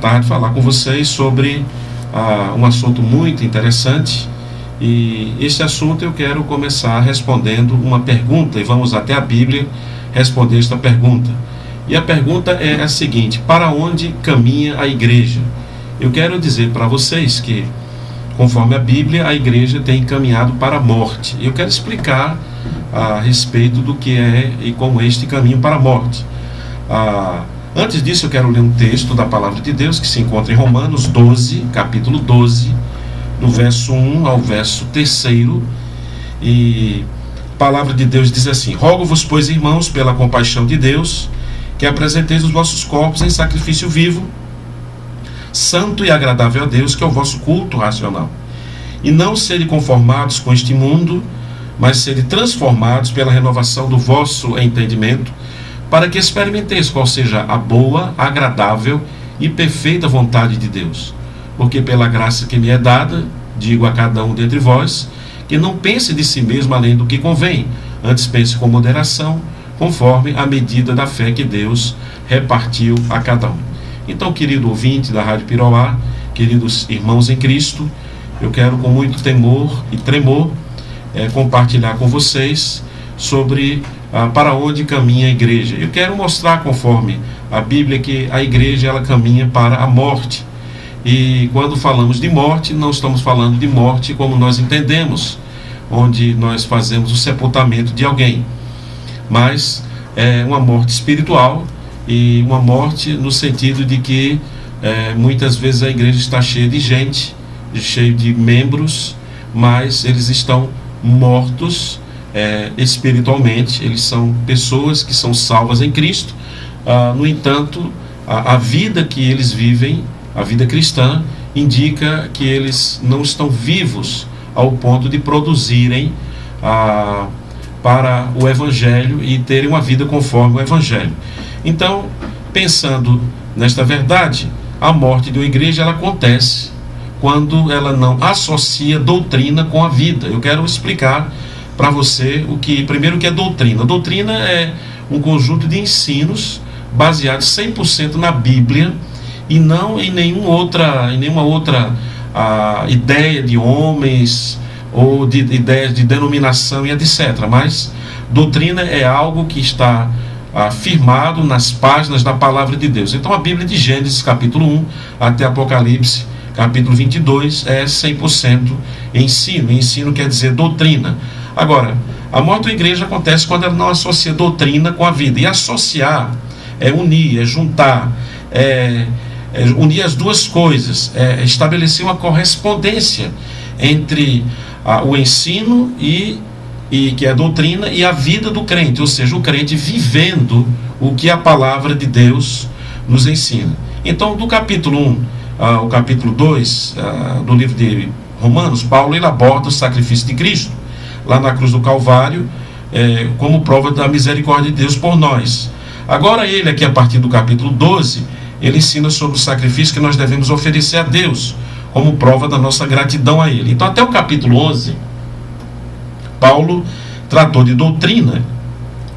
Tarde falar com vocês sobre um assunto muito interessante, e esse assunto eu quero começar respondendo uma pergunta, e vamos até a Bíblia responder esta pergunta. E a pergunta é a seguinte: para onde caminha a igreja? Eu quero dizer para vocês que, conforme a Bíblia, a igreja tem caminhado para a morte. Eu quero explicar a respeito do que é e como é este caminho para a morte. Antes disso, eu quero ler um texto da Palavra de Deus que se encontra em Romanos 12, capítulo 12, do verso 1 ao verso 3. E a Palavra de Deus diz assim: rogo-vos, pois, irmãos, pela compaixão de Deus, que apresenteis os vossos corpos em sacrifício vivo, santo e agradável a Deus, que é o vosso culto racional. E não sede conformados com este mundo, mas sede transformados pela renovação do vosso entendimento, para que experimenteis qual seja a boa, agradável e perfeita vontade de Deus. Porque pela graça que me é dada, digo a cada um dentre vós, que não pense de si mesmo além do que convém, antes pense com moderação, conforme a medida da fé que Deus repartiu a cada um. Então, querido ouvinte da Rádio Piroá, queridos irmãos em Cristo, eu quero com muito temor e tremor compartilhar com vocês sobre para onde caminha a igreja. Eu quero mostrar, conforme a Bíblia, que a igreja ela caminha para a morte. E quando falamos de morte, não estamos falando de morte como nós entendemos, onde nós fazemos o sepultamento de alguém, mas é uma morte espiritual, e uma morte no sentido de que muitas vezes a igreja está cheia de gente, cheia de membros, mas eles estão mortos espiritualmente. Eles são pessoas que são salvas em Cristo. No entanto, a vida que eles vivem, a vida cristã, indica que eles não estão vivos ao ponto de produzirem para o Evangelho e terem uma vida conforme o Evangelho. Então, pensando nesta verdade, a morte de uma igreja ela acontece quando ela não associa doutrina com a vida. Eu quero explicar para você primeiro o que é doutrina. Doutrina é um conjunto de ensinos baseados 100% na Bíblia e não em nenhuma outra ideia de homens ou de ideias de denominação e etc. Mas doutrina é algo que está firmado nas páginas da Palavra de Deus. Então a Bíblia de Gênesis capítulo 1 até Apocalipse capítulo 22 é 100% ensino. Ensino quer dizer doutrina. Agora, a morte da igreja acontece quando ela não associa doutrina com a vida. E associar é unir, é juntar, unir as duas coisas, estabelecer uma correspondência entre o ensino e que é a doutrina e a vida do crente, ou seja, o crente vivendo o que a Palavra de Deus nos ensina. Então, do capítulo 1 ao capítulo 2 do livro de Romanos, Paulo ele aborda o sacrifício de Cristo lá na cruz do Calvário, como prova da misericórdia de Deus por nós. Agora ele aqui, a partir do capítulo 12, ele ensina sobre o sacrifício que nós devemos oferecer a Deus, como prova da nossa gratidão a ele. Então, até o capítulo 11, Paulo tratou de doutrina,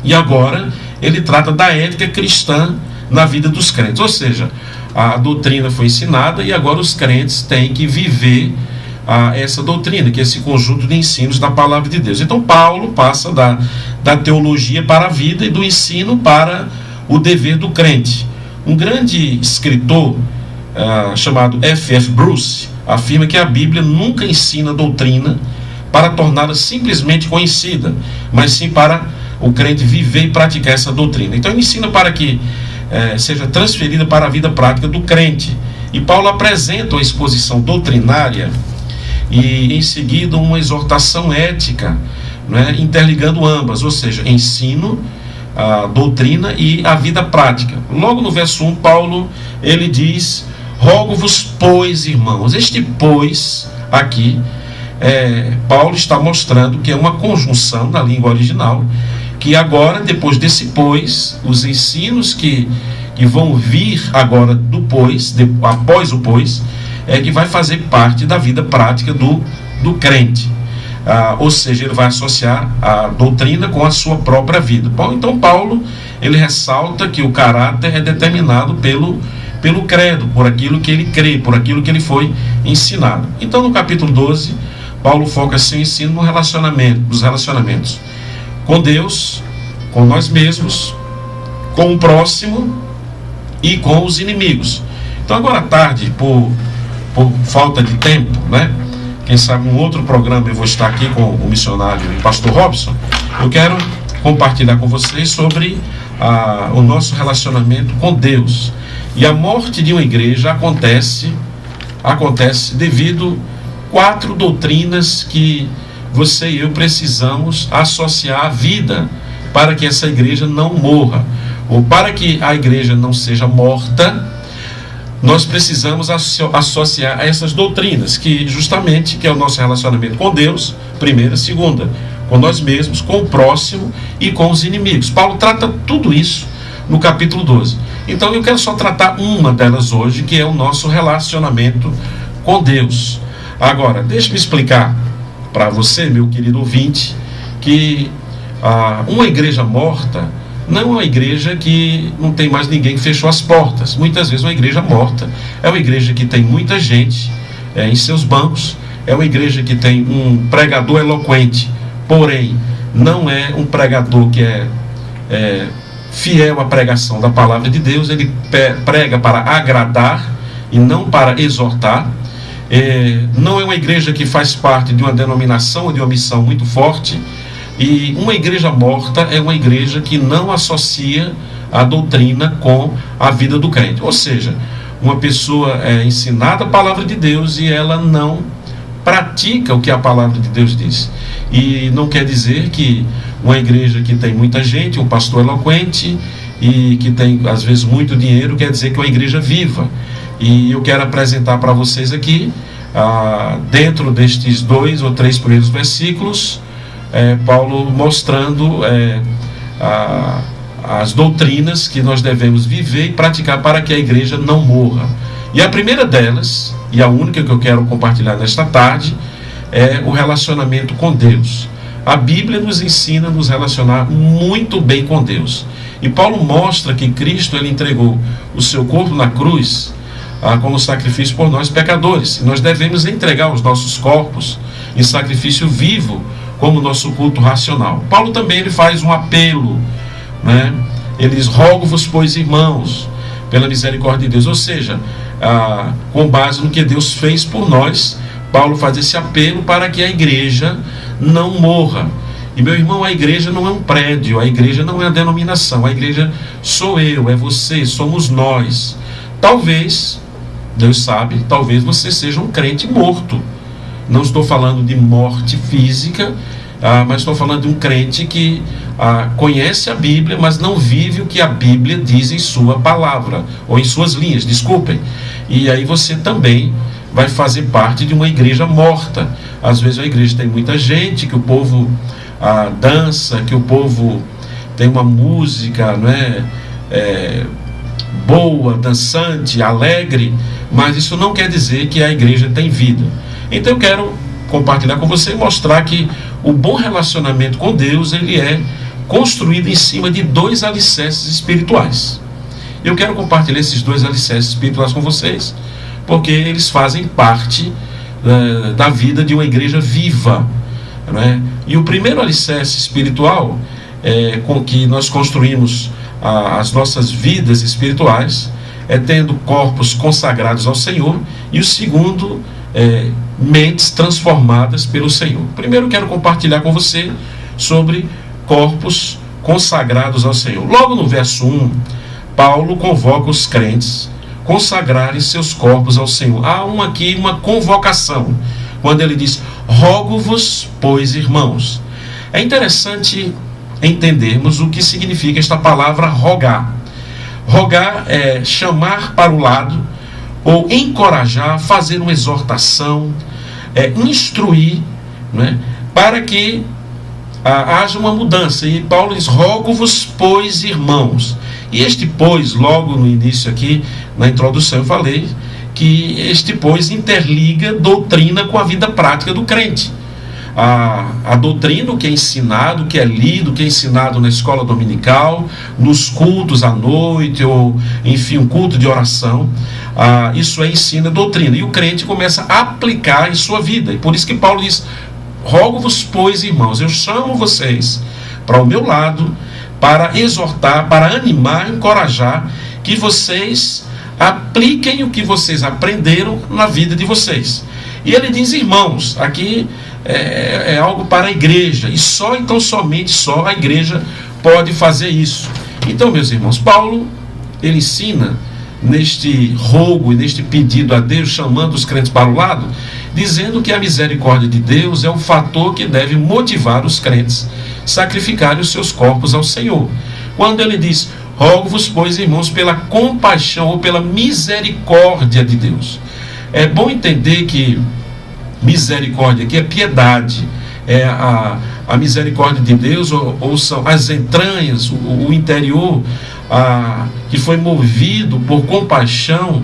e agora ele trata da ética cristã na vida dos crentes. Ou seja, a doutrina foi ensinada e agora os crentes têm que viver essa doutrina, que é esse conjunto de ensinos da Palavra de Deus. Então Paulo passa da teologia para a vida e do ensino para o dever do crente. Um grande escritor chamado F.F. Bruce afirma que a Bíblia nunca ensina doutrina para torná-la simplesmente conhecida, mas sim para o crente viver e praticar essa doutrina. Então ele ensina para que seja transferida para a vida prática do crente. E Paulo apresenta uma exposição doutrinária e em seguida uma exortação ética, interligando ambas, ou seja, ensino, a doutrina e a vida prática. Logo no verso 1, Paulo ele diz: rogo-vos, pois, irmãos. Este pois aqui, Paulo está mostrando que é uma conjunção na língua original, que agora, depois desse pois, os ensinos que vão vir agora do pois, após o pois, que vai fazer parte da vida prática do crente. Ou seja, ele vai associar a doutrina com a sua própria vida. Então Paulo ele ressalta que o caráter é determinado pelo credo, por aquilo que ele crê, por aquilo que ele foi ensinado. Então, no capítulo 12, Paulo foca seu ensino nos relacionamentos com Deus, com nós mesmos, com o próximo e com os inimigos. Então, agora à tarde, por falta de tempo, né? Quem sabe um outro programa eu vou estar aqui com o missionário e pastor Robson. Eu quero compartilhar com vocês sobre o nosso relacionamento com Deus. E a morte de uma igreja acontece devido a 4 doutrinas que você e eu precisamos associar à vida para que essa igreja não morra, ou para que a igreja não seja morta. Nós precisamos associar a essas doutrinas, que justamente que é o nosso relacionamento com Deus, primeira, segunda, com nós mesmos, com o próximo e com os inimigos. Paulo trata tudo isso no capítulo 12. Então eu quero só tratar uma delas hoje, que é o nosso relacionamento com Deus. Agora, deixe-me explicar para você, meu querido ouvinte, que uma igreja morta não é uma igreja que não tem mais ninguém, que fechou as portas. Muitas vezes uma igreja morta é uma igreja que tem muita gente em seus bancos, é uma igreja que tem um pregador eloquente, porém não é um pregador que é fiel à pregação da palavra de Deus. Ele prega para agradar e não para exortar. Não é uma igreja que faz parte de uma denominação ou de uma missão muito forte. E uma igreja morta é uma igreja que não associa a doutrina com a vida do crente. Ou seja, uma pessoa é ensinada a palavra de Deus e ela não pratica o que a palavra de Deus diz. E não quer dizer que uma igreja que tem muita gente, um pastor eloquente e que tem às vezes muito dinheiro, quer dizer que é uma igreja viva. E eu quero apresentar para vocês aqui, dentro destes 2 ou 3 primeiros versículos, Paulo mostrando as doutrinas que nós devemos viver e praticar para que a igreja não morra. E a primeira delas, e a única que eu quero compartilhar nesta tarde, é o relacionamento com Deus. A Bíblia nos ensina a nos relacionar muito bem com Deus. E Paulo mostra que Cristo ele entregou o seu corpo na cruz como sacrifício por nós pecadores. E nós devemos entregar os nossos corpos em sacrifício vivo, como nosso culto racional. Paulo também ele faz um apelo, né? Ele diz: rogo-vos, pois, irmãos, pela misericórdia de Deus. Ou seja, com base no que Deus fez por nós, Paulo faz esse apelo para que a igreja não morra. E meu irmão, a igreja não é um prédio, a igreja não é a denominação, a igreja sou eu, é você, somos nós. Talvez, Deus sabe, talvez você seja um crente morto. Não estou falando de morte física, mas estou falando de um crente que conhece a Bíblia, mas não vive o que a Bíblia diz em sua palavra, ou em suas linhas, desculpem. E aí você também vai fazer parte de uma igreja morta. Às vezes a igreja tem muita gente, que o povo dança, que o povo tem uma música, não é, boa, dançante, alegre, mas isso não quer dizer que a igreja tem vida. Então eu quero compartilhar com você e mostrar que o bom relacionamento com Deus ele é construído em cima de 2 alicerces espirituais. Eu quero compartilhar esses 2 alicerces espirituais com vocês, porque eles fazem parte da vida de uma igreja viva, né? E o primeiro alicerce espiritual com que nós construímos as nossas vidas espirituais é tendo corpos consagrados ao Senhor, e o segundo mentes transformadas pelo Senhor. Primeiro quero compartilhar com você sobre corpos consagrados ao Senhor. Logo no verso 1, Paulo convoca os crentes a consagrarem seus corpos ao Senhor. Há aqui uma convocação, quando ele diz: rogo-vos, pois, irmãos. É interessante entendermos o que significa esta palavra rogar. Rogar é chamar para o lado, ou encorajar, fazer uma exortação, instruir, né, para que haja uma mudança. E Paulo diz: rogo-vos, pois, irmãos. E este pois, logo no início aqui, na introdução eu falei que este pois interliga doutrina com a vida prática do crente. a doutrina, o que é ensinado, o que é lido, o que é ensinado na escola dominical, nos cultos à noite, ou enfim, um culto de oração. Isso é ensino, doutrina, e o crente começa a aplicar em sua vida. E por isso que Paulo diz: rogo-vos, pois, irmãos, eu chamo vocês para o meu lado, para exortar, para animar, encorajar, que vocês apliquem o que vocês aprenderam na vida de vocês. E ele diz irmãos, aqui é algo para a igreja, e somente a igreja pode fazer isso. Então, meus irmãos, Paulo, ele ensina neste rogo e neste pedido a Deus, chamando os crentes para o lado, dizendo que a misericórdia de Deus é o fator que deve motivar os crentes a sacrificarem os seus corpos ao Senhor. Quando ele diz: rogo-vos, pois, irmãos, pela compaixão ou pela misericórdia de Deus. É bom entender que misericórdia aqui é piedade, é a misericórdia de Deus, ou são as entranhas, o interior, que foi movido por compaixão,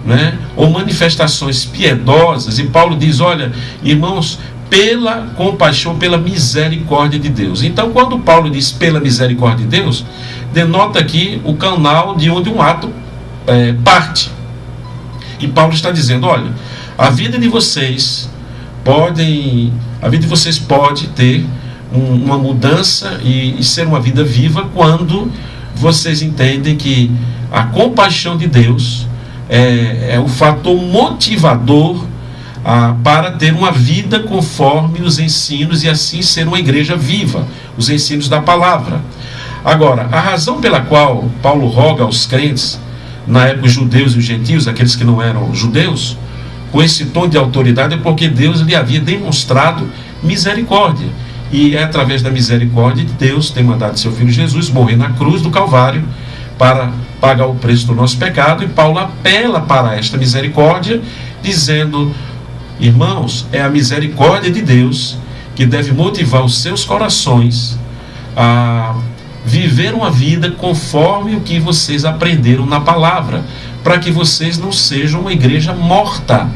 né, ou manifestações piedosas. E Paulo diz: olha, irmãos, pela compaixão, pela misericórdia de Deus. Então, quando Paulo diz pela misericórdia de Deus, denota aqui o canal de onde um ato parte. E Paulo está dizendo: olha, a vida de vocês pode ter uma mudança e ser uma vida viva quando vocês entendem que a compaixão de Deus é o fator motivador para ter uma vida conforme os ensinos, e assim ser uma igreja viva, os ensinos da palavra. Agora, a razão pela qual Paulo roga aos crentes, na época os judeus e os gentios, aqueles que não eram judeus, com esse tom de autoridade, é porque Deus lhe havia demonstrado misericórdia, e é através da misericórdia de Deus tem mandado seu Filho Jesus morrer na cruz do Calvário para pagar o preço do nosso pecado. E Paulo apela para esta misericórdia, dizendo: irmãos, é a misericórdia de Deus que deve motivar os seus corações a viver uma vida conforme o que vocês aprenderam na palavra, para que vocês não sejam uma igreja morta.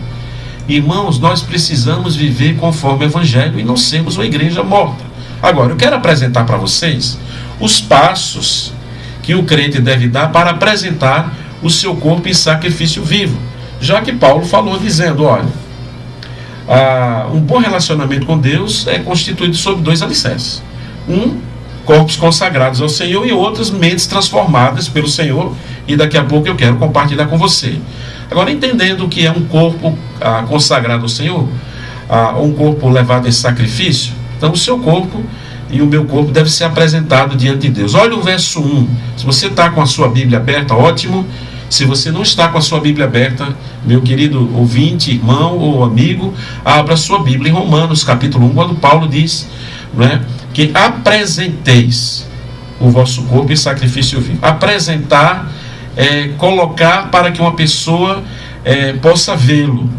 Irmãos, nós precisamos viver conforme o Evangelho e não sermos uma igreja morta. Agora, eu quero apresentar para vocês os passos que o crente deve dar para apresentar o seu corpo em sacrifício vivo, já que Paulo falou dizendo: olha, um bom relacionamento com Deus é constituído sobre dois alicerces: corpos consagrados ao Senhor, e outras mentes transformadas pelo Senhor, e daqui a pouco eu quero compartilhar com você. Agora, entendendo o que é um corpo consagrado ao Senhor, um corpo levado em sacrifício, então o seu corpo e o meu corpo deve ser apresentado diante de Deus. Olha o verso 1, se você está com a sua Bíblia aberta, ótimo. Se você não está com a sua Bíblia aberta, meu querido ouvinte, irmão ou amigo, abra a sua Bíblia em Romanos capítulo 1, quando Paulo diz, né, que apresenteis o vosso corpo em sacrifício vivo. Apresentar é colocar para que uma pessoa possa vê-lo,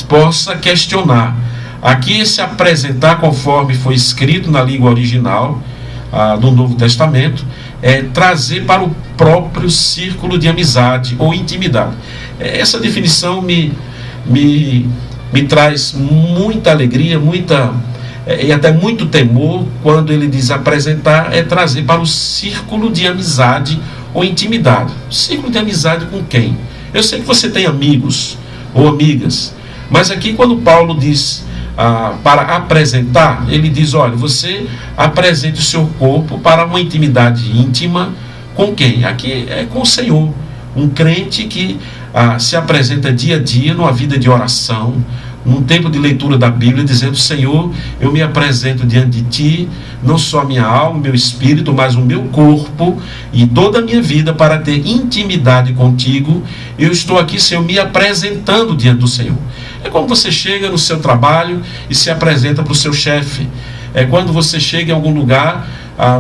possa questionar. Aqui, esse apresentar, conforme foi escrito na língua original do Novo Testamento, é trazer para o próprio círculo de amizade ou intimidade. Essa definição me traz muita alegria, e até muito temor, quando ele diz apresentar, é trazer para o círculo de amizade ou intimidade. Círculo de amizade com quem? Eu sei que você tem amigos ou amigas, mas aqui quando Paulo diz para apresentar, ele diz: olha, você apresente o seu corpo para uma intimidade íntima com quem? Aqui é com o Senhor. Um crente que se apresenta dia a dia numa vida de oração, num tempo de leitura da Bíblia, dizendo: Senhor, eu me apresento diante de Ti, não só a minha alma, o meu espírito, mas o meu corpo e toda a minha vida para ter intimidade contigo. Eu estou aqui, Senhor, me apresentando diante do Senhor. É quando você chega no seu trabalho e se apresenta para o seu chefe. É quando você chega em algum lugar,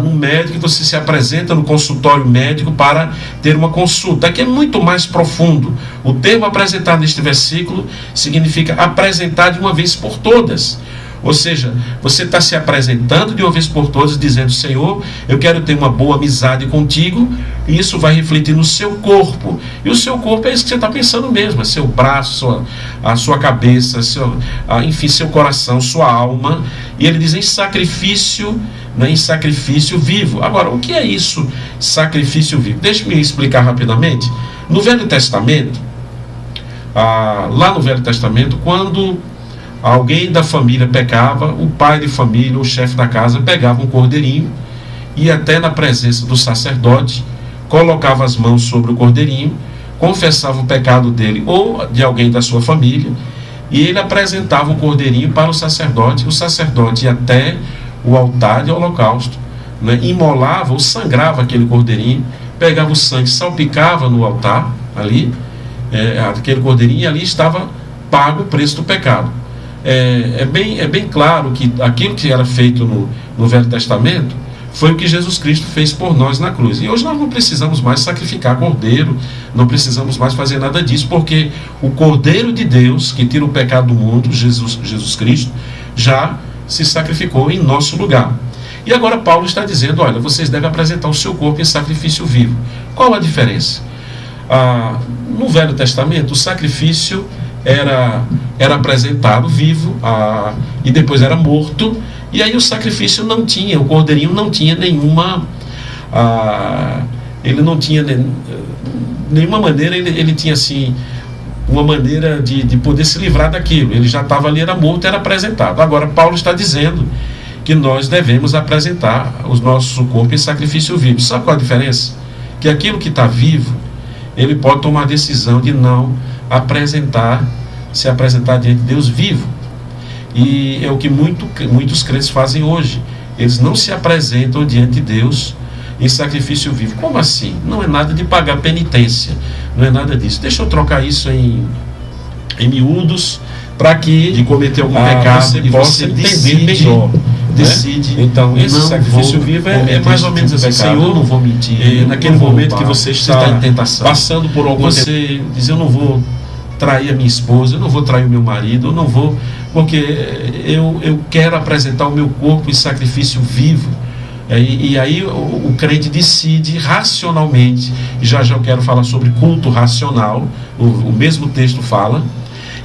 num médico, você se apresenta no consultório médico para ter uma consulta. Aqui é muito mais profundo. O termo apresentar neste versículo significa apresentar de uma vez por todas. Ou seja, você está se apresentando de uma vez por todas, dizendo: Senhor, eu quero ter uma boa amizade contigo, e isso vai refletir no seu corpo. E o seu corpo é isso que você está pensando mesmo: é seu braço, a sua cabeça, enfim, seu coração, sua alma. E ele diz em sacrifício, né, em sacrifício vivo. Agora, o que é isso, sacrifício vivo? Deixe-me explicar rapidamente. No Velho Testamento, lá no Velho Testamento, quando alguém da família pecava, o pai de família, o chefe da casa, pegava um cordeirinho, ia até na presença do sacerdote, colocava as mãos sobre o cordeirinho, confessava o pecado dele ou de alguém da sua família, e ele apresentava o cordeirinho para o sacerdote ia até o altar de holocausto, né, imolava ou sangrava aquele cordeirinho, pegava o sangue, salpicava no altar, ali, aquele cordeirinho, e ali estava pago o preço do pecado. É bem claro que aquilo que era feito no Velho Testamento foi o que Jesus Cristo fez por nós na cruz. E hoje nós não precisamos mais sacrificar cordeiro, não precisamos mais fazer nada disso, porque o Cordeiro de Deus, que tira o pecado do mundo, Jesus Cristo, já se sacrificou em nosso lugar. E agora Paulo está dizendo: olha, vocês devem apresentar o seu corpo em sacrifício vivo. Qual a diferença? No Velho Testamento, o sacrifício era apresentado vivo, e depois era morto, e aí o sacrifício não tinha, o cordeirinho não tinha nenhuma, ele não tinha nenhuma maneira, ele tinha assim, uma maneira de poder se livrar daquilo. Ele já estava ali, era morto, era apresentado. Agora Paulo está dizendo que nós devemos apresentar o nosso corpo em sacrifício vivo. Sabe qual a diferença? Que aquilo que está vivo, ele pode tomar a decisão de não se apresentar diante de Deus vivo. E é o que muitos crentes fazem hoje. Eles não se apresentam diante de Deus em sacrifício vivo. Como assim? Não é nada de pagar penitência, não é nada disso. Deixa eu trocar isso em miúdos, para que de cometer algum pecado você possa entender melhor. Decide. Então, esse sacrifício vivo é mais ou menos assim: Senhor, não vou mentir. Naquele momento que você está em tentação, passando por algum tempo, você diz: eu não vou trair a minha esposa, eu não vou trair o meu marido, eu não vou, porque eu quero apresentar o meu corpo em sacrifício vivo. E aí o crente decide racionalmente. Já eu quero falar sobre culto racional, o mesmo texto fala,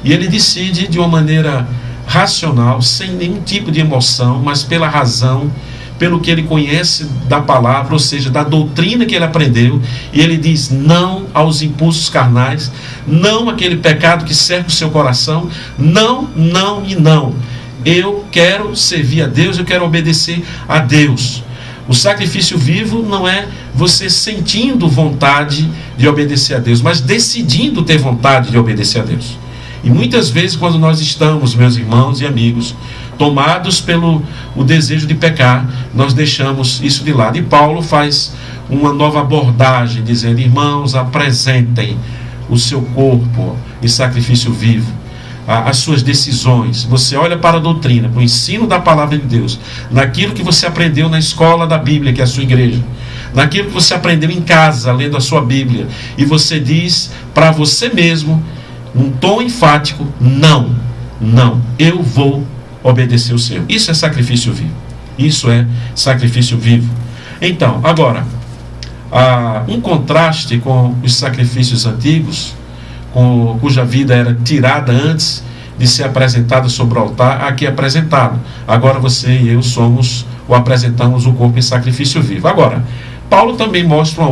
e ele decide de uma maneira racional, sem nenhum tipo de emoção, mas pela razão, pelo que ele conhece da palavra, ou seja, da doutrina que ele aprendeu. E ele diz não aos impulsos carnais, não àquele pecado que cerca o seu coração, não, não e não. Eu quero servir a Deus, eu quero obedecer a Deus. O sacrifício vivo não é você sentindo vontade de obedecer a Deus, mas decidindo ter vontade de obedecer a Deus. E muitas vezes, quando nós estamos, meus irmãos e amigos, tomados pelo o desejo de pecar, nós deixamos isso de lado. E Paulo faz uma nova abordagem, dizendo: irmãos, apresentem o seu corpo em sacrifício vivo, as suas decisões. Você olha para a doutrina, para o ensino da palavra de Deus, naquilo que você aprendeu na escola da Bíblia, que é a sua igreja, naquilo que você aprendeu em casa, lendo a sua Bíblia, e você diz para você mesmo, num tom enfático: não, não, eu vou obedecer o Senhor. Isso é sacrifício vivo. Isso é sacrifício vivo. Então, agora, um contraste com os sacrifícios antigos, cuja vida era tirada antes de ser apresentada sobre o altar, aqui é apresentado. Agora você e eu apresentamos o corpo em sacrifício vivo. Agora, Paulo também mostra uma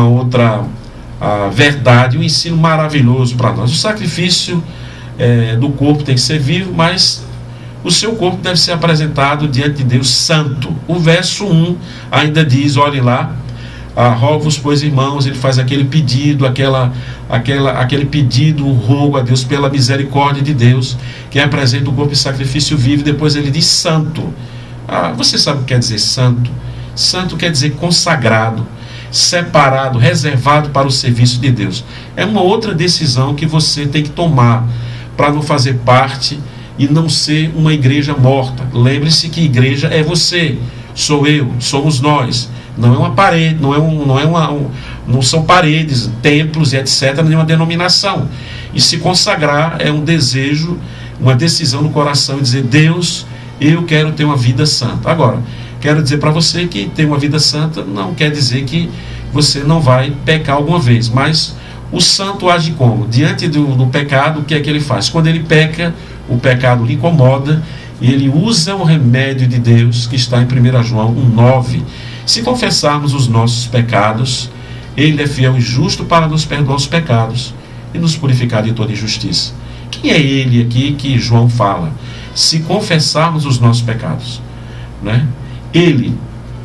outra verdade, um ensino maravilhoso para nós. O sacrifício do corpo tem que ser vivo, mas o seu corpo deve ser apresentado diante de Deus santo. O verso 1 ainda diz, olhem lá: rogo-vos, pois, irmãos, ele faz aquele pedido, aquele pedido, um rogo a Deus pela misericórdia de Deus, que apresenta o corpo em sacrifício vivo. Depois ele diz santo. Você sabe o que quer dizer santo? Santo quer dizer consagrado, separado, reservado para o serviço de Deus. É uma outra decisão que você tem que tomar para não fazer parte e não ser uma igreja morta. Lembre-se que igreja é você, sou eu, somos nós. Não é uma parede, não são paredes, templos e etc, nenhuma denominação. E se consagrar é um desejo uma decisão no coração e dizer: Deus, eu quero ter uma vida santa. Agora, quero dizer para você que ter uma vida santa não quer dizer que você não vai pecar alguma vez, mas o santo age como? Diante do pecado, o que é que ele faz? Quando ele peca, o pecado lhe incomoda e ele usa o remédio de Deus que está em 1 João 1,9. Se confessarmos os nossos pecados, Ele é fiel e justo para nos perdoar os pecados e nos purificar de toda injustiça. Quem é Ele aqui que João fala? Se confessarmos os nossos pecados, né? Ele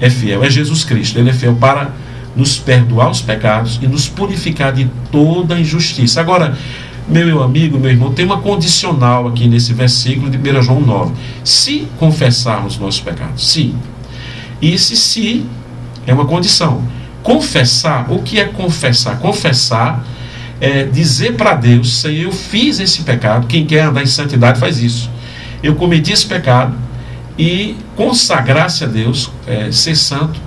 é fiel, é Jesus Cristo. Ele é fiel para nos perdoar os pecados e nos purificar de toda injustiça. Agora, meu amigo, meu irmão, tem uma condicional aqui nesse versículo de 1 João 9. Se confessarmos nossos pecados, sim. E esse se é uma condição. Confessar, o que é confessar? Confessar é dizer para Deus: Senhor, eu fiz esse pecado. Quem quer andar em santidade faz isso. Eu cometi esse pecado, e consagrar-se a Deus, ser santo,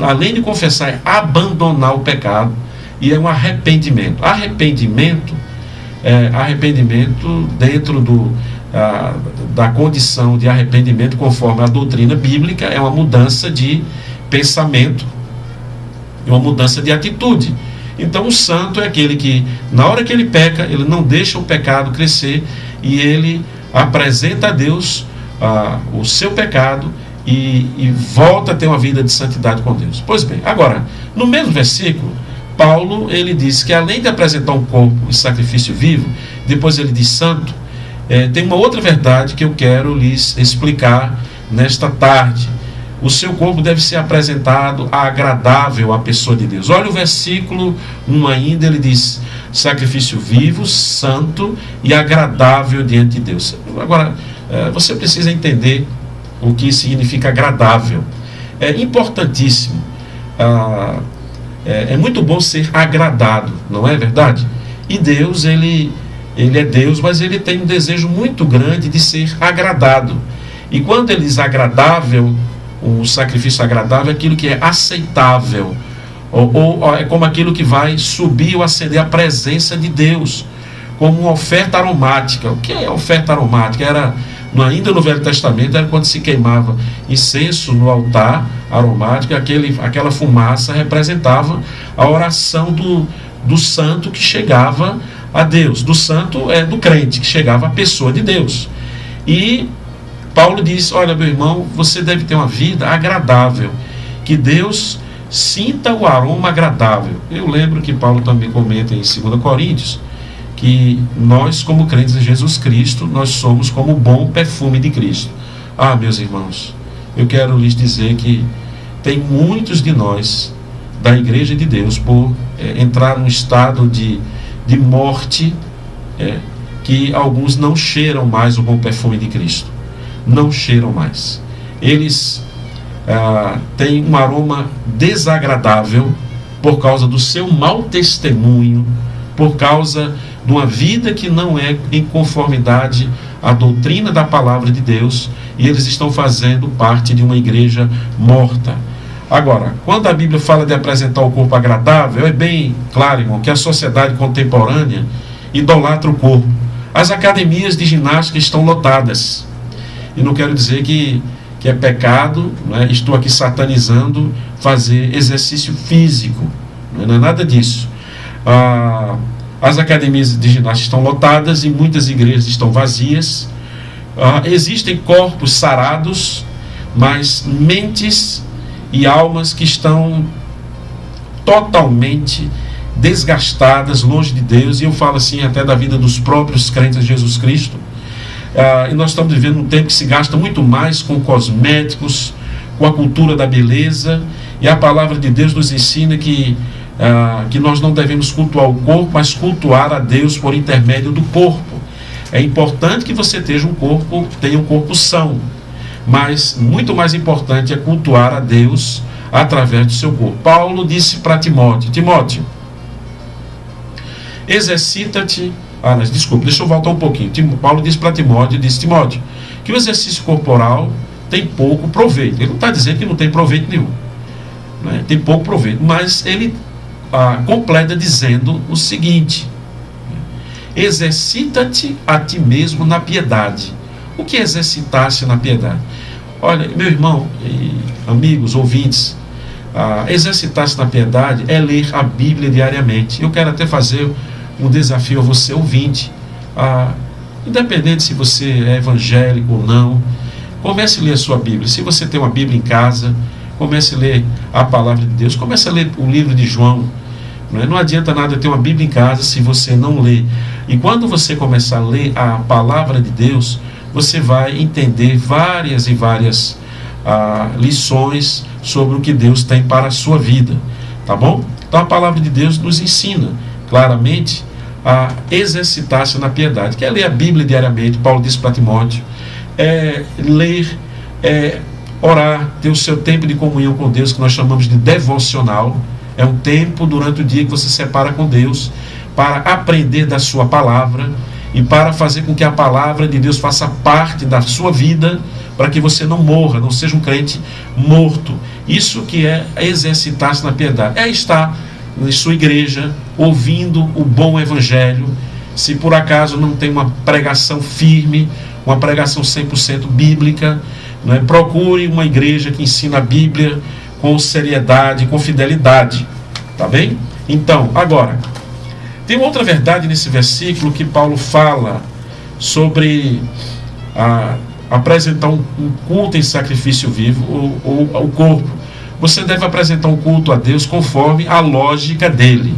além de confessar, é abandonar o pecado, e é um arrependimento. Arrependimento dentro da condição de arrependimento, conforme a doutrina bíblica, é uma mudança de pensamento, é uma mudança de atitude. Então o santo é aquele que, na hora que ele peca, ele não deixa o pecado crescer, e ele apresenta a Deus o seu pecado e volta a ter uma vida de santidade com Deus. Pois bem, agora, no mesmo versículo, Paulo, ele diz que além de apresentar um corpo em sacrifício vivo, depois ele diz santo. Tem uma outra verdade que eu quero lhes explicar nesta tarde. O seu corpo deve ser apresentado agradável à pessoa de Deus. Olha o versículo 1 ainda, ele diz: sacrifício vivo, santo e agradável diante de Deus. Agora, você precisa entender o que significa agradável. É importantíssimo. É muito bom ser agradado, não é verdade? E Deus, ele é Deus, mas ele tem um desejo muito grande de ser agradado. E quando ele diz agradável, o sacrifício agradável é aquilo que é aceitável, ou é como aquilo que vai subir ou acender a presença de Deus, como uma oferta aromática. O que é oferta aromática? Ainda no Velho Testamento, era quando se queimava incenso no altar aromático, aquela fumaça representava a oração do santo que chegava a Deus. Do santo do crente, que chegava à pessoa de Deus. E Paulo diz: olha, meu irmão, você deve ter uma vida agradável, que Deus sinta o aroma agradável. Eu lembro que Paulo também comenta em 2 Coríntios, que nós, como crentes em Jesus Cristo, nós somos como o bom perfume de Cristo. Meus irmãos, eu quero lhes dizer que tem muitos de nós, da Igreja de Deus, por entrar num estado de morte, que alguns não cheiram mais o bom perfume de Cristo. Não cheiram mais. Eles têm um aroma desagradável por causa do seu mau testemunho, por causa de uma vida que não é em conformidade à doutrina da palavra de Deus, e eles estão fazendo parte de uma igreja morta. Agora, quando a Bíblia fala de apresentar o corpo agradável, é bem claro, irmão, que a sociedade contemporânea idolatra o corpo. As academias de ginástica estão lotadas. E não quero dizer que é pecado, né? Estou aqui satanizando fazer exercício físico. Não é nada disso. As academias de ginástica estão lotadas e muitas igrejas estão vazias. Existem corpos sarados, mas mentes e almas que estão totalmente desgastadas, longe de Deus. E eu falo assim até da vida dos próprios crentes de Jesus Cristo. E nós estamos vivendo um tempo que se gasta muito mais com cosméticos, com a cultura da beleza. E a palavra de Deus nos ensina que nós não devemos cultuar o corpo, mas cultuar a Deus por intermédio do corpo. É importante que você tenha um corpo são, mas muito mais importante é cultuar a Deus através do seu corpo. Paulo disse para Timóteo: exercita-te. Deixa eu voltar um pouquinho. Paulo disse para Timóteo, Timóteo, que o exercício corporal tem pouco proveito. Ele não está dizendo que não tem proveito nenhum, né? Tem pouco proveito, mas ele completa dizendo o seguinte: exercita-te a ti mesmo na piedade. O que é exercitar-se na piedade? Olha, meu irmão e amigos, ouvintes, exercitar-se na piedade é ler a Bíblia diariamente. Eu quero até fazer um desafio a você, ouvinte, independente se você é evangélico ou não, comece a ler a sua Bíblia. Se você tem uma Bíblia em casa, comece a ler a palavra de Deus, comece a ler o livro de João. Não adianta nada ter uma Bíblia em casa se você não lê. E quando você começar a ler a palavra de Deus, você vai entender várias e várias lições sobre o que Deus tem para a sua vida, tá bom? Então a palavra de Deus nos ensina claramente a exercitar-se na piedade, que é ler a Bíblia diariamente. Paulo disse para Timóteo, ler, orar, ter o seu tempo de comunhão com Deus, que nós chamamos de devocional. É um tempo durante o dia que você separa com Deus para aprender da sua palavra e para fazer com que a palavra de Deus faça parte da sua vida, para que você não morra, não seja um crente morto. Isso que é exercitar-se na piedade, é estar em sua igreja ouvindo o bom evangelho. Se por acaso não tem uma pregação firme, uma pregação 100% bíblica, procure uma igreja que ensina a Bíblia com seriedade, com fidelidade, tá bem? Então, agora, tem outra verdade nesse versículo que Paulo fala sobre apresentar um culto em sacrifício vivo, ou o corpo. Você deve apresentar um culto a Deus conforme a lógica dele.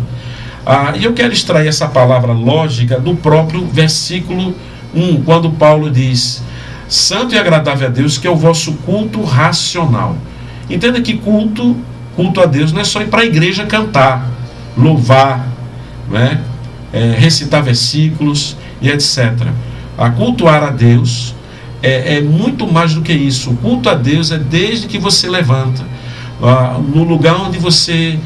E eu quero extrair essa palavra lógica do próprio versículo 1, quando Paulo diz: santo e agradável a Deus, que é o vosso culto racional. Entenda que culto a Deus não é só ir para a igreja cantar, louvar, recitar versículos e etc. Cultuar a Deus é muito mais do que isso. O culto a Deus é desde que você levanta, no lugar onde você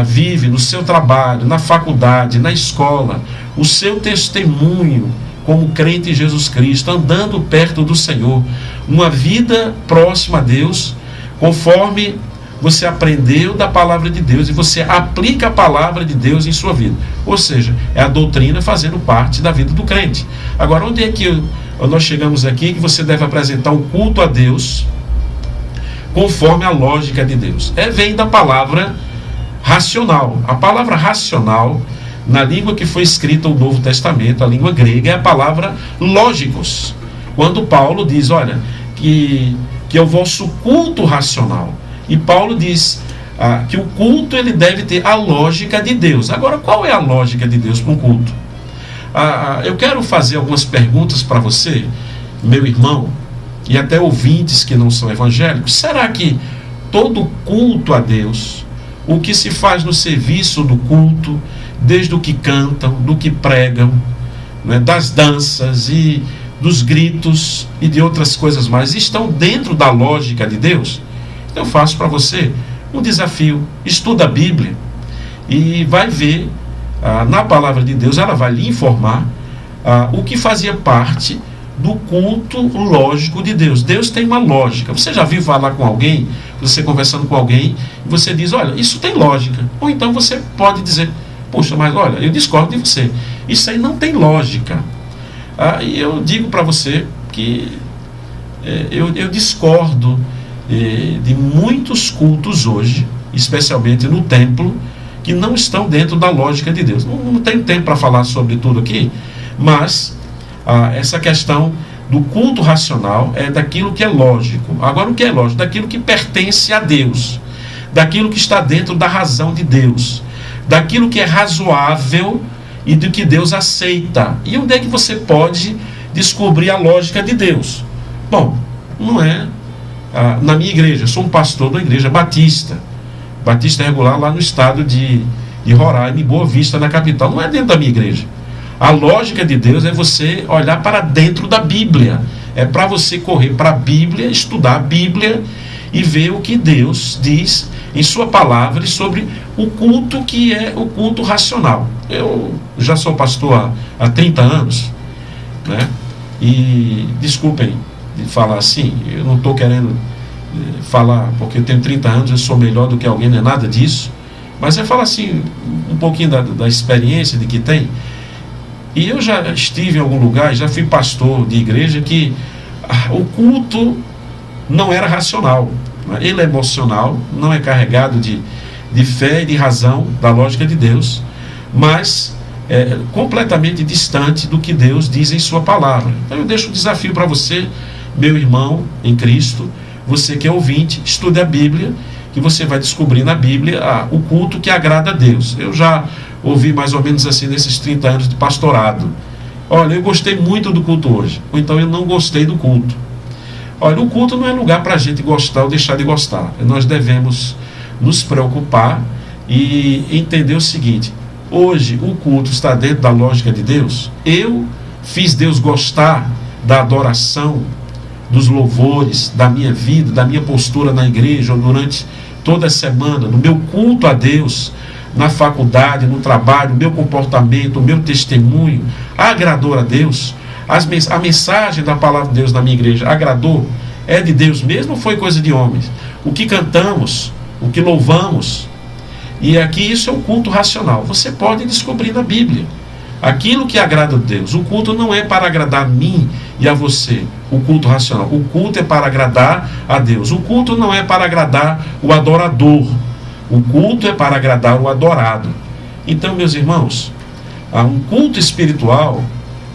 vive, no seu trabalho, na faculdade, na escola, o seu testemunho como crente em Jesus Cristo, andando perto do Senhor, uma vida próxima a Deus, conforme você aprendeu da palavra de Deus e você aplica a palavra de Deus em sua vida. Ou seja, é a doutrina fazendo parte da vida do crente. Agora, onde é que nós chegamos aqui que você deve apresentar um culto a Deus conforme a lógica de Deus? Vem da palavra racional. A palavra racional, na língua que foi escrita o Novo Testamento, a língua grega, é a palavra lógicos. Quando Paulo diz, olha, que é o vosso culto racional. E Paulo diz que o culto ele deve ter a lógica de Deus. Agora, qual é a lógica de Deus para um culto? Eu quero fazer algumas perguntas para você, meu irmão, e até ouvintes que não são evangélicos. Será que todo culto a Deus, o que se faz no serviço do culto, desde o que cantam, do que pregam, das danças e dos gritos e de outras coisas mais, estão dentro da lógica de Deus? Eu faço para você um desafio: estuda a Bíblia e vai ver na palavra de Deus, ela vai lhe informar o que fazia parte do culto lógico de Deus. Deus tem uma lógica. Você já viu falar com alguém, você conversando com alguém, e você diz, olha, isso tem lógica. Ou então você pode dizer, poxa, mas olha, eu discordo de você, isso aí não tem lógica. E eu digo para você que eu discordo de muitos cultos hoje, especialmente no templo, que não estão dentro da lógica de Deus. Não tenho tempo para falar sobre tudo aqui, mas essa questão do culto racional é daquilo que é lógico. Agora, o que é lógico? Daquilo que pertence a Deus, daquilo que está dentro da razão de Deus, daquilo que é razoável e do que Deus aceita. E onde é que você pode descobrir a lógica de Deus? Bom, não é na minha igreja. Eu sou um pastor da igreja batista regular lá no estado de Roraima, em Boa Vista, na capital. Não é dentro da minha igreja. A lógica de Deus é você olhar para dentro da Bíblia. É para você correr para a Bíblia, estudar a Bíblia e ver o que Deus diz em sua palavra e sobre o culto que é o culto racional. Eu já sou pastor há 30 anos, e desculpem de falar assim, eu não estou querendo falar porque eu tenho 30 anos, eu sou melhor do que alguém, não é nada disso, mas falar assim, um pouquinho da experiência de que tem. E eu já estive em algum lugar, já fui pastor de igreja, que o culto não era racional, ele é emocional, não é carregado de fé e de razão, da lógica de Deus, mas é completamente distante do que Deus diz em sua palavra. Então eu deixo um desafio para você, meu irmão em Cristo, você que é ouvinte, estude a Bíblia, que você vai descobrir na Bíblia o culto que agrada a Deus. Eu já ouvi mais ou menos assim nesses 30 anos de pastorado: olha, eu gostei muito do culto hoje, ou então eu não gostei do culto. Olha, o culto não é lugar para a gente gostar ou deixar de gostar. Nós devemos nos preocupar e entender o seguinte: hoje o culto está dentro da lógica de Deus? Eu fiz Deus gostar da adoração, dos louvores, da minha vida, da minha postura na igreja, ou durante toda a semana, no meu culto a Deus, na faculdade, no trabalho, o meu comportamento, o meu testemunho, agradou a Deus? A mensagem da palavra de Deus na minha igreja agradou? É de Deus mesmo ou foi coisa de homens? O que cantamos, o que louvamos? E aqui isso é um culto racional. Você pode descobrir na Bíblia aquilo que agrada a Deus. O culto não é para agradar a mim e a você, o culto racional. O culto é para agradar a Deus. O culto não é para agradar o adorador. O culto é para agradar o adorado. Então, meus irmãos, um culto espiritual,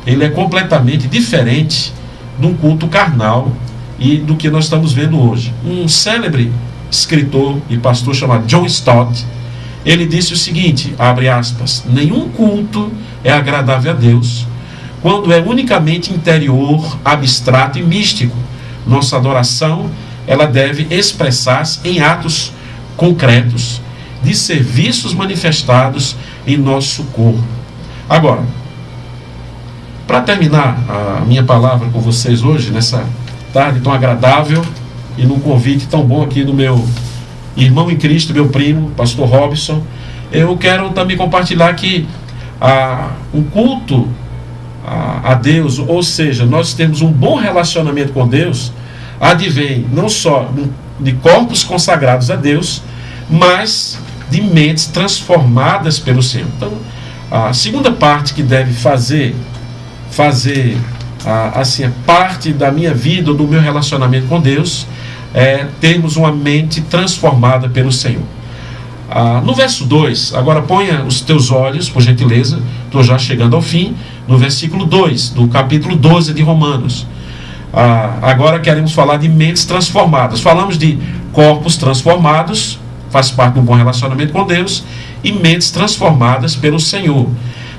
ele é completamente diferente de um culto carnal e do que nós estamos vendo hoje. Um célebre escritor e pastor chamado John Stott, ele disse o seguinte, abre aspas: nenhum culto é agradável a Deus quando é unicamente interior, abstrato e místico. Nossa adoração, ela deve expressar-se em atos concretos de serviços manifestados em nosso corpo. Agora, para terminar a minha palavra com vocês hoje, nessa tarde tão agradável e num convite tão bom aqui do meu irmão em Cristo, meu primo, pastor Robson, eu quero também compartilhar que um culto a Deus, ou seja, nós temos um bom relacionamento com Deus, advém não só de corpos consagrados a Deus, mas de mentes transformadas pelo Senhor. Então, a segunda parte que deve fazer assim, a parte da minha vida, do meu relacionamento com Deus, é termos uma mente transformada pelo Senhor. No verso 2, agora ponha os teus olhos, por gentileza, estou já chegando ao fim, no versículo 2, do capítulo 12 de Romanos. Agora queremos falar de mentes transformadas. Falamos de corpos transformados, faz parte do bom relacionamento com Deus, e mentes transformadas pelo Senhor.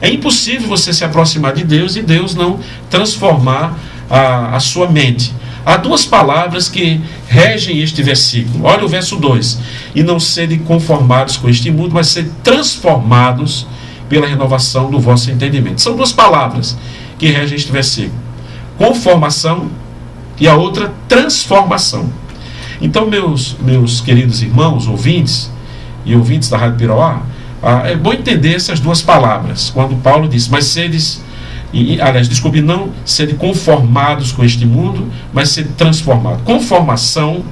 É impossível você se aproximar de Deus e Deus não transformar a sua mente. Há duas palavras que regem este versículo. Olha o verso 2. E não serem conformados com este mundo, mas serem transformados pela renovação do vosso entendimento. São duas palavras que regem este versículo: conformação e a outra, transformação. Então, meus queridos irmãos, ouvintes e ouvintes da Rádio Piroá, é bom entender essas duas palavras. Quando Paulo diz, mas seres... não serem conformados com este mundo, mas serem transformados. Conformação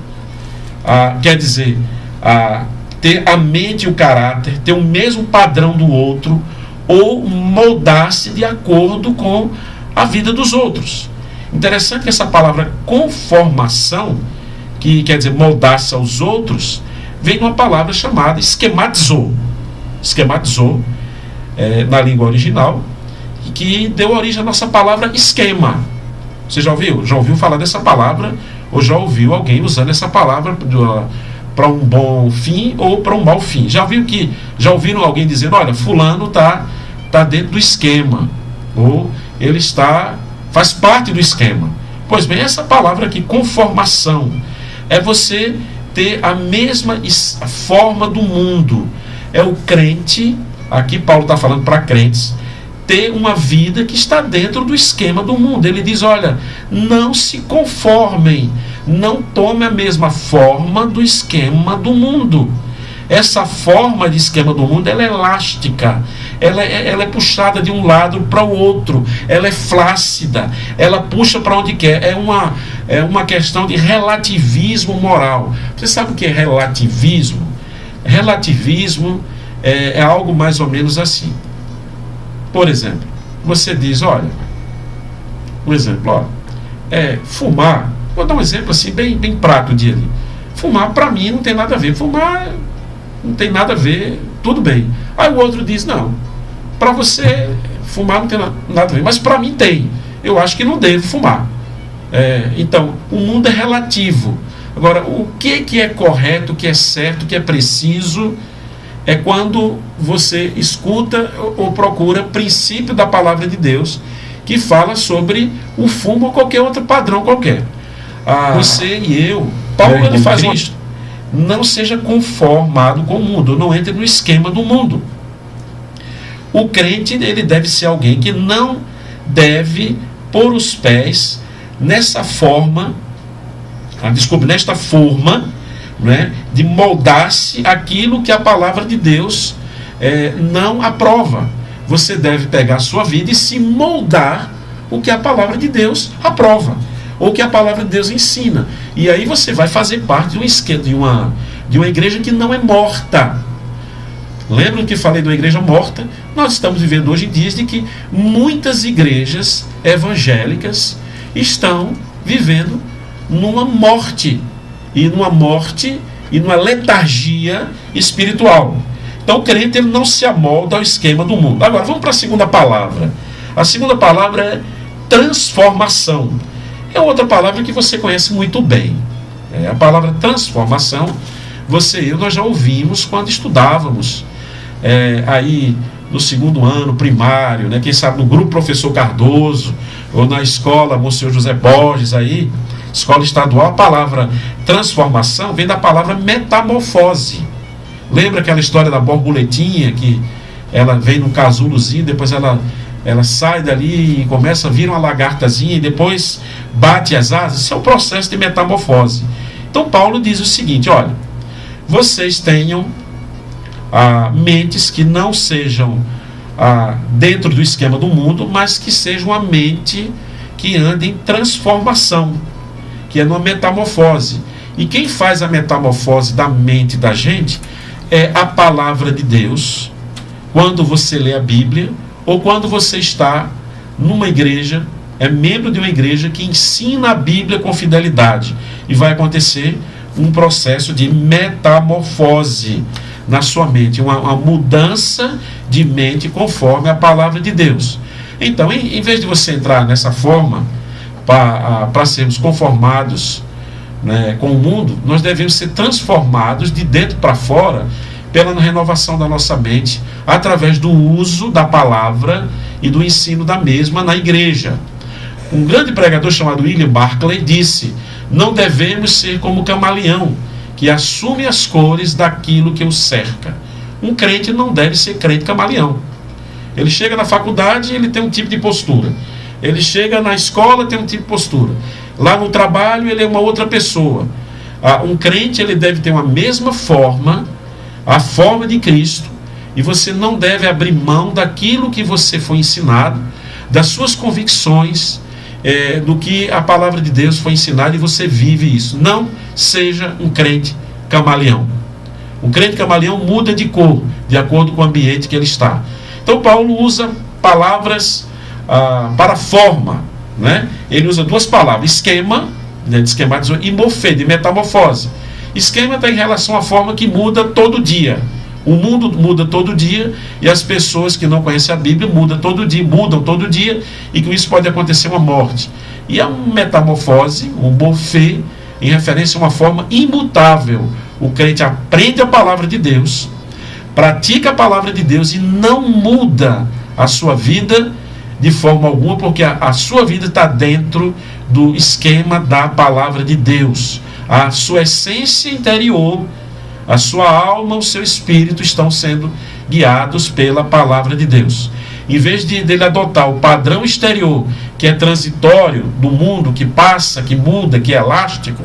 quer dizer ter a mente e o caráter, ter o mesmo padrão do outro, ou moldar-se de acordo com a vida dos outros. Interessante que essa palavra conformação, que quer dizer moldar-se aos outros, vem de uma palavra chamada esquematizou. Esquematizou, na língua original, que deu origem à nossa palavra esquema. Você já ouviu? Já ouviu falar dessa palavra? Ou já ouviu alguém usando essa palavra para um bom fim ou para um mau fim? Já ouviram alguém dizendo, olha, fulano está dentro do esquema, ou ele faz parte do esquema? Pois bem, essa palavra aqui, conformação, é você ter a mesma forma do mundo. É o crente, aqui Paulo está falando para crentes, ter uma vida que está dentro do esquema do mundo. Ele diz, olha, não se conformem, não tome a mesma forma do esquema do mundo. Essa forma de esquema do mundo, ela é elástica, ela é puxada de um lado para o outro, ela é flácida, ela puxa para onde quer, é uma questão de relativismo moral. Você sabe o que é relativismo? Relativismo é algo mais ou menos assim. Por exemplo, você diz, olha, um exemplo, ó, fumar, vou dar um exemplo assim, bem prático de ali. Fumar, para mim, não tem nada a ver. Fumar não tem nada a ver, tudo bem. Aí o outro diz, não, para você, fumar não tem nada a ver, mas para mim tem. Eu acho que não devo fumar. Então, o mundo é relativo. Agora, o que é correto, o que é certo, o que é preciso, é quando você escuta ou procura princípio da palavra de Deus, que fala sobre o fumo ou qualquer outro padrão qualquer. Você e eu, Paulo, ele faz isso. Não seja conformado com o mundo, não entre no esquema do mundo. O crente, ele deve ser alguém que não deve pôr os pés nesta forma, né, de moldar-se aquilo que a palavra de Deus não aprova. Você deve pegar a sua vida e se moldar o que a palavra de Deus aprova, ou que a palavra de Deus ensina. E aí você vai fazer parte de um esquema, de uma igreja que não é morta. Lembram que falei de uma igreja morta? Nós estamos vivendo hoje em dias de que muitas igrejas evangélicas estão vivendo numa morte e numa letargia espiritual. Então o crente, ele não se amolda ao esquema do mundo. Agora vamos para a segunda palavra. A segunda palavra é transformação. É outra palavra que você conhece muito bem. A palavra transformação, você e eu, nós já ouvimos quando estudávamos aí no segundo ano primário, né? Quem sabe no grupo Professor Cardoso, ou na escola Monsenhor José Borges, aí, escola estadual. A palavra transformação vem da palavra metamorfose. Lembra aquela história da borboletinha, que ela vem num casulozinho, depois ela sai dali e começa a vir uma lagartazinha e depois bate as asas? Isso é o processo de metamorfose. Então Paulo diz o seguinte, olha, vocês tenham mentes que não sejam dentro do esquema do mundo, mas que sejam uma mente que anda em transformação, que é numa metamorfose. E quem faz a metamorfose da mente da gente é a palavra de Deus. Quando você lê a Bíblia, ou quando você está numa igreja, é membro de uma igreja que ensina a Bíblia com fidelidade, e vai acontecer um processo de metamorfose na sua mente, uma mudança de mente conforme a palavra de Deus. Então, em vez de você entrar nessa forma para sermos conformados, né, com o mundo, nós devemos ser transformados de dentro para fora pela renovação da nossa mente, através do uso da palavra e do ensino da mesma na igreja. Um grande pregador chamado William Barclay disse: não devemos ser como camaleão, que assume as cores daquilo que o cerca. Um crente não deve ser crente camaleão. Ele chega na faculdade e ele tem um tipo de postura. Ele chega na escola, tem um tipo de postura. Lá no trabalho, ele é uma outra pessoa. Um crente, ele deve ter uma mesma forma, a forma de Cristo, e você não deve abrir mão daquilo que você foi ensinado, das suas convicções, do que a palavra de Deus foi ensinada, e você vive isso. Não seja um crente camaleão. Um crente camaleão muda de cor, de acordo com o ambiente que ele está. Então Paulo usa palavras para forma, né? Ele usa duas palavras: esquema, né, de esquematizar, e morfê, de metamorfose. Esquema está em relação à forma que muda todo dia. O mundo muda todo dia, e as pessoas que não conhecem a Bíblia mudam todo dia, e com isso pode acontecer uma morte. E a metamorfose, o morfê, em referência a uma forma imutável. O crente aprende a palavra de Deus, pratica a palavra de Deus e não muda a sua vida de forma alguma, porque a sua vida está dentro do esquema da palavra de Deus. A sua essência interior, a sua alma, o seu espírito estão sendo guiados pela palavra de Deus. Em vez dele adotar o padrão exterior, que é transitório, do mundo, que passa, que muda, que é elástico,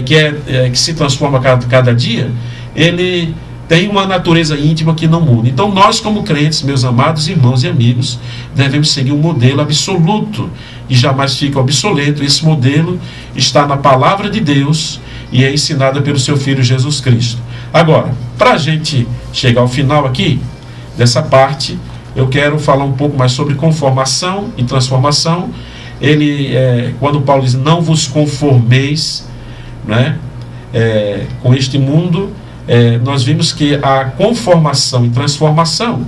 que se transforma cada dia, ele tem uma natureza íntima que não muda. Então nós, como crentes, meus amados irmãos e amigos, devemos seguir um modelo absoluto e jamais fica obsoleto. Esse modelo está na palavra de Deus e é ensinada pelo seu Filho Jesus Cristo. Agora, para a gente chegar ao final aqui dessa parte, eu quero falar um pouco mais sobre conformação e transformação. Quando Paulo diz, não vos conformeis, né, com este mundo, nós vimos que a conformação e transformação,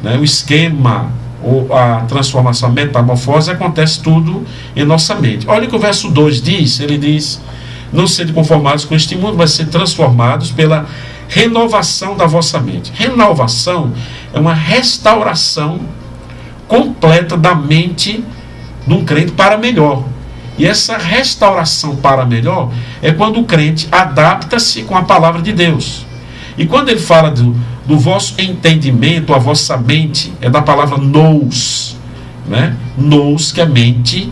né, o esquema, ou a transformação, a metamorfose, acontece tudo em nossa mente. Olha o que o verso 2 diz, ele diz, não sede conformados com este mundo, mas ser transformados pela renovação da vossa mente. Renovação é uma restauração completa da mente de um crente para melhor. E essa restauração para melhor é quando o crente adapta-se com a palavra de Deus. E quando ele fala do vosso entendimento, a vossa mente, é da palavra nous, né? Nous, que é mente,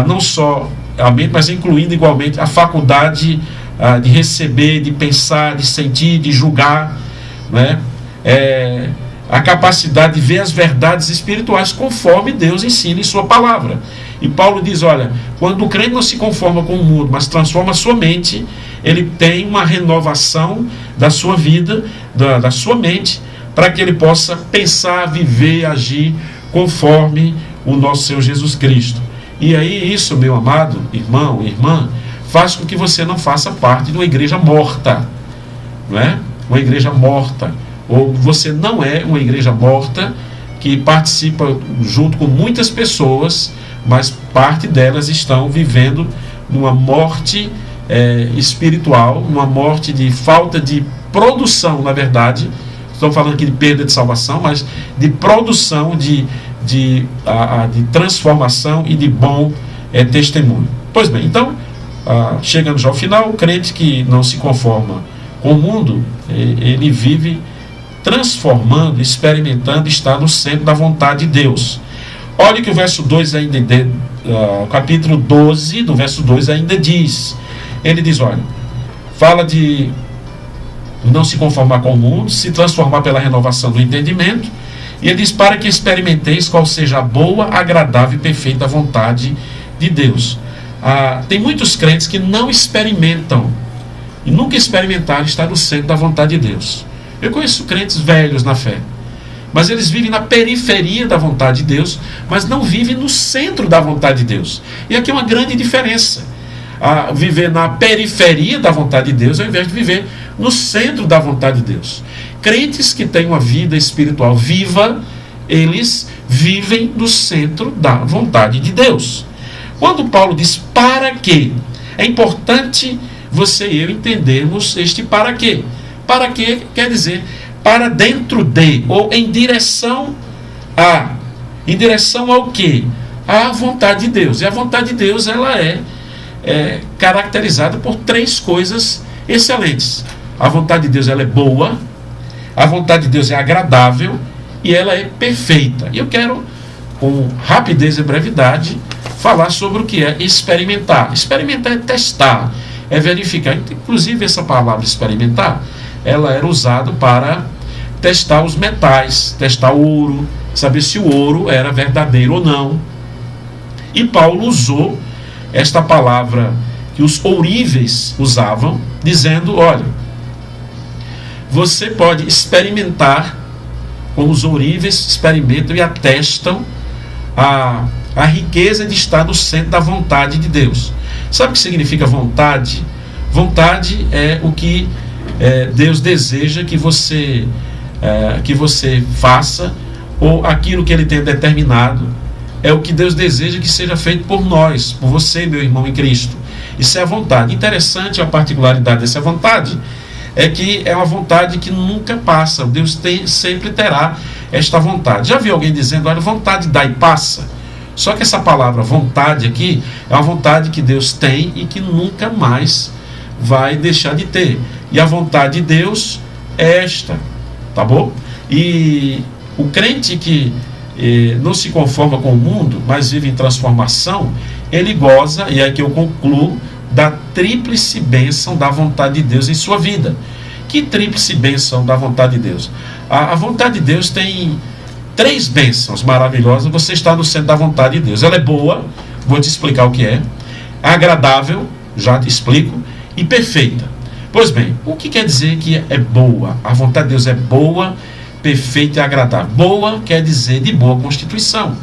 não só a mente, mas incluindo igualmente a faculdade de receber, de pensar, de sentir, de julgar, né? A capacidade de ver as verdades espirituais conforme Deus ensina em sua palavra. E Paulo diz, olha, quando o crente não se conforma com o mundo, mas transforma a sua mente, ele tem uma renovação da sua vida, da sua mente, para que ele possa pensar, viver, agir conforme o nosso Senhor Jesus Cristo. E aí isso, meu amado irmão, irmã, faz com que você não faça parte de uma igreja morta, não é? Uma igreja morta. Ou você não é uma igreja morta que participa junto com muitas pessoas, mas parte delas estão vivendo numa morte espiritual, numa morte de falta de produção, na verdade. Estou falando aqui de perda de salvação, mas de produção, de transformação e de bom testemunho. Pois bem, então, chegando já ao final, o crente que não se conforma com o mundo, ele vive transformando, experimentando, está no centro da vontade de Deus. Olha que o verso 2 ainda, capítulo 12, do verso 2 ainda diz, ele diz, olha, fala de não se conformar com o mundo, se transformar pela renovação do entendimento, e ele diz, para que experimenteis qual seja a boa, agradável e perfeita vontade de Deus. Tem muitos crentes que não experimentam, e nunca experimentaram estar no centro da vontade de Deus. Eu conheço crentes velhos na fé, mas eles vivem na periferia da vontade de Deus, mas não vivem no centro da vontade de Deus. E aqui é uma grande diferença. Viver na periferia da vontade de Deus, ao invés de viver no centro da vontade de Deus. Crentes que têm uma vida espiritual viva, eles vivem no centro da vontade de Deus. Quando Paulo diz para quê, é importante você e eu entendermos este para quê. Para quê quer dizer para dentro de, ou em direção a. Em direção ao quê? À vontade de Deus. E a vontade de Deus, ela é caracterizada por três coisas excelentes. A vontade de Deus, ela é boa, a vontade de Deus é agradável e ela é perfeita. E eu quero, com rapidez e brevidade, falar sobre o que é experimentar. Experimentar é testar, é verificar. Inclusive, essa palavra experimentar, ela era usada para testar os metais, testar o ouro, saber se o ouro era verdadeiro ou não. E Paulo usou esta palavra que os ouríveis usavam, dizendo, olha, você pode experimentar, como os ouríveis experimentam e atestam a riqueza de estar no centro da vontade de Deus. Sabe o que significa vontade? Vontade é o que Deus deseja que você faça, ou aquilo que Ele tem determinado, é o que Deus deseja que seja feito por nós, por você, meu irmão em Cristo. Isso é a vontade. Interessante a particularidade dessa vontade, é que é uma vontade que nunca passa. Deus sempre terá esta vontade. Já viu alguém dizendo, olha, vontade dá e passa? Só que essa palavra vontade aqui é uma vontade que Deus tem e que nunca mais vai deixar de ter. E a vontade de Deus é esta, tá bom? E o crente que não se conforma com o mundo, mas vive em transformação, ele goza, e é que eu concluo, da tríplice bênção da vontade de Deus em sua vida. Que tríplice bênção da vontade de Deus? A vontade de Deus tem três bênçãos maravilhosas. Você está no centro da vontade de Deus. Ela é boa, vou te explicar o que é. Agradável, já te explico. E perfeita. Pois bem, o que quer dizer que é boa? A vontade de Deus é boa, perfeita e agradável. Boa quer dizer de boa constituição.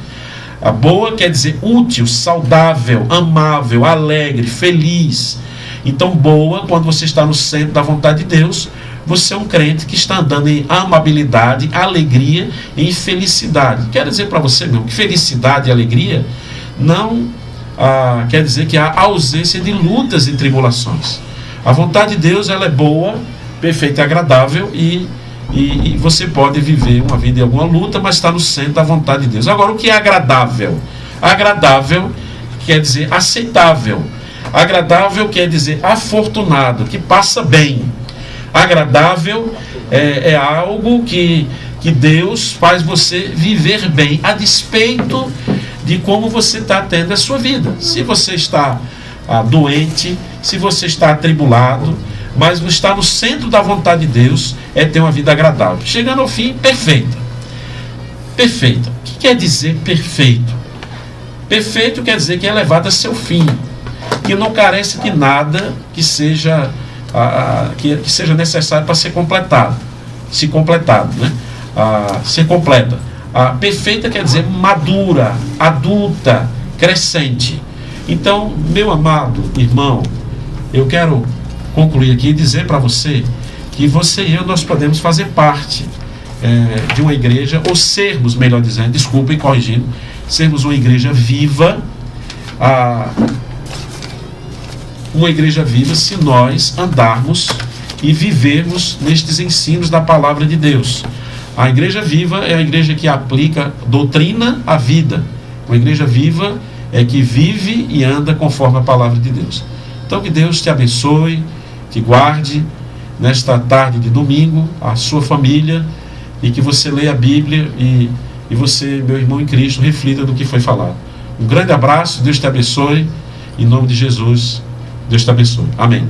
A boa quer dizer útil, saudável, amável, alegre, feliz. Então, boa, quando você está no centro da vontade de Deus, você é um crente que está andando em amabilidade, alegria e em felicidade. Quero dizer para você, meu, que felicidade e alegria não quer dizer que há ausência de lutas e tribulações. A vontade de Deus, ela é boa, perfeita e agradável, e você pode viver uma vida em alguma luta, mas está no centro da vontade de Deus. Agora, o que é agradável? Agradável quer dizer aceitável. Agradável quer dizer afortunado, que passa bem. Agradável é algo que Deus faz você viver bem, a despeito de como você está tendo a sua vida. Se você está doente, se você está atribulado, mas está no centro da vontade de Deus, é ter uma vida agradável. Chegando ao fim, perfeita. Perfeita. O que quer dizer perfeito? Perfeito quer dizer que é levado a seu fim, que não carece de nada que seja necessário para ser completado. Ser completado, né? Ser completa. Perfeita quer dizer madura, adulta, crescente. Então, meu amado irmão, eu quero concluir aqui e dizer para você que você e eu, nós podemos fazer parte de uma igreja, ou sermos, melhor dizendo, desculpem, corrigindo, sermos uma igreja viva, uma igreja viva se nós andarmos e vivermos nestes ensinos da palavra de Deus. A igreja viva é a igreja que aplica doutrina à vida. Uma igreja viva é que vive e anda conforme a palavra de Deus. Então, que Deus te abençoe, te guarde nesta tarde de domingo, a sua família, e que você leia a Bíblia e você, meu irmão em Cristo, reflita do que foi falado. Um grande abraço, Deus te abençoe, em nome de Jesus, Deus te abençoe. Amém.